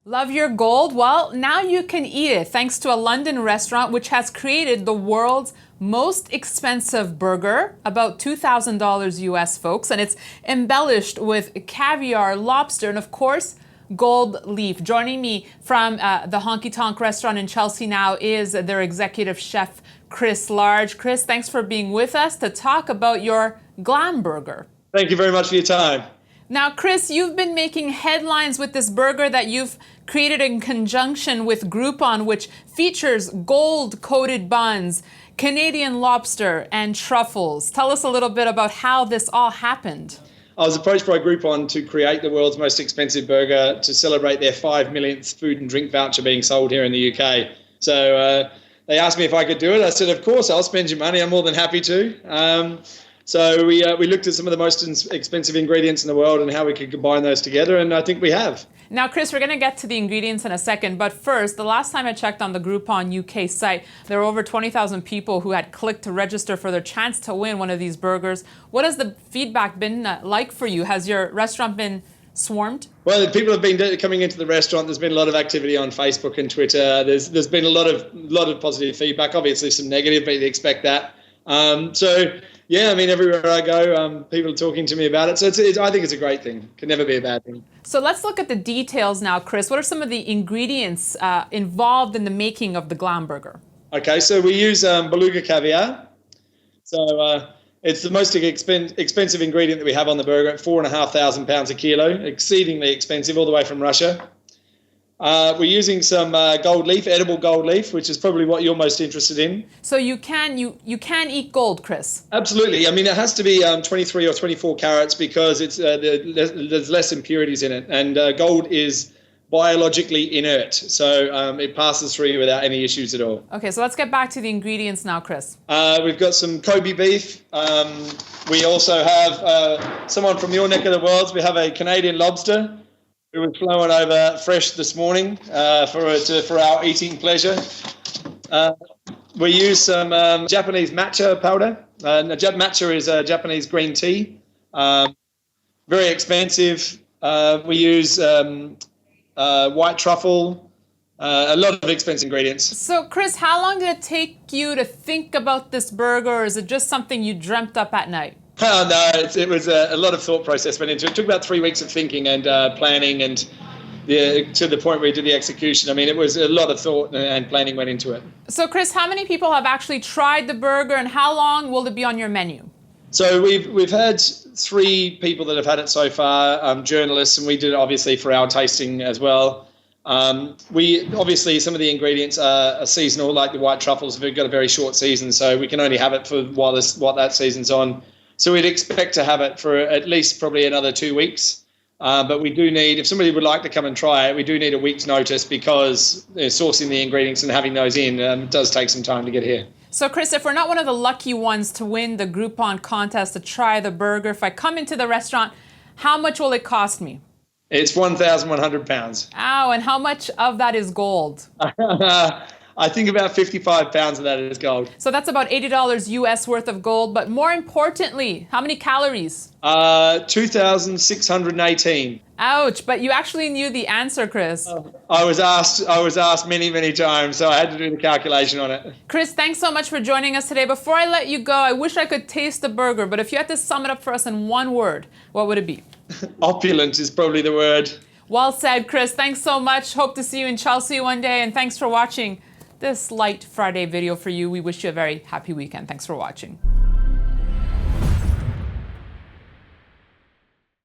Love your gold? Well, now you can eat it thanks to a London restaurant which has created the world's most expensive burger, about $2,000 US, folks, and it's embellished with caviar, lobster, and of course, gold leaf. Joining me from the Honky Tonk restaurant in Chelsea now is their executive chef, Chris Large. Chris, thanks for being with us to talk about your Glamburger. Thank you very much for your time. Now, Chris, you've been making headlines with this burger that you've created in conjunction with Groupon, which features gold-coated buns, Canadian lobster, and truffles. Tell us a little bit about how this all happened. I was approached by Groupon to create the world's most expensive burger to celebrate their 5 millionth food and drink voucher being sold here in the UK. So they asked me if I could do it. I said, of course, I'll spend your money. I'm more than happy to. So we looked at some of the most expensive ingredients in the world and how we could combine those together, and I think we have. Now, Chris, we're going to get to the ingredients in a second, but first, the last time I checked on the Groupon UK site, there were over 20,000 people who had clicked to register for their chance to win one of these burgers. What has the feedback been like for you? Has your restaurant been swarmed? Well, people have been coming into the restaurant. There's been a lot of activity on Facebook and Twitter. There's been a lot of positive feedback. Obviously, some negative, but you'd expect that. Yeah, I mean, everywhere I go, people are talking to me about it. So I think it's a great thing. Can never be a bad thing. So let's look at the details now, Chris. What are some of the ingredients involved in the making of the Glamburger? Okay, so we use beluga caviar. So it's the most expensive ingredient that we have on the burger at £4,500 a kilo, exceedingly expensive, all the way from Russia. We're using some gold leaf, edible gold leaf, which is probably what you're most interested in. So you can eat gold, Chris? Absolutely. I mean, it has to be 23 or 24 carats because it's there's less impurities in it, and gold is biologically inert, so it passes through without any issues at all. Okay, so let's get back to the ingredients now, Chris. We've got some Kobe beef. We also have someone from your neck of the world. We have a Canadian lobster. It was flown over fresh this morning for our eating pleasure. We use some Japanese matcha powder. Matcha is Japanese green tea. Very expensive. We use white truffle. A lot of expensive ingredients. So, Chris, how long did it take you to think about this burger, or is it just something you dreamt up at night? Oh, no, it was a lot of thought process went into it. It took about 3 weeks of thinking and planning, and to the point where we did the execution. I mean, it was a lot of thought and planning went into it. So, Chris, how many people have actually tried the burger, and how long will it be on your menu? So we've had 3 people that have had it so far, journalists, and we did it obviously for our tasting as well. We obviously, some of the ingredients are seasonal, like the white truffles. We've got a very short season, so we can only have it for while that season's on. So we'd expect to have it for at least probably another 2 weeks. But we do need, if somebody would like to come and try it, we do need a week's notice because sourcing the ingredients and having those in does take some time to get here. So, Chris, if we're not one of the lucky ones to win the Groupon contest to try the burger, if I come into the restaurant, how much will it cost me? It's £1,100. Ow, and how much of that is gold? I think about 55 pounds of that is gold. So that's about $80 US worth of gold. But more importantly, how many calories? 2,618. Ouch, but you actually knew the answer, Chris. I was asked many, many times, so I had to do the calculation on it. Chris, thanks so much for joining us today. Before I let you go, I wish I could taste the burger, but if you had to sum it up for us in one word, what would it be? Opulent is probably the word. Well said, Chris. Thanks so much. Hope to see you in Chelsea one day, and thanks for watching this light Friday video for you. We wish you a very happy weekend. Thanks for watching.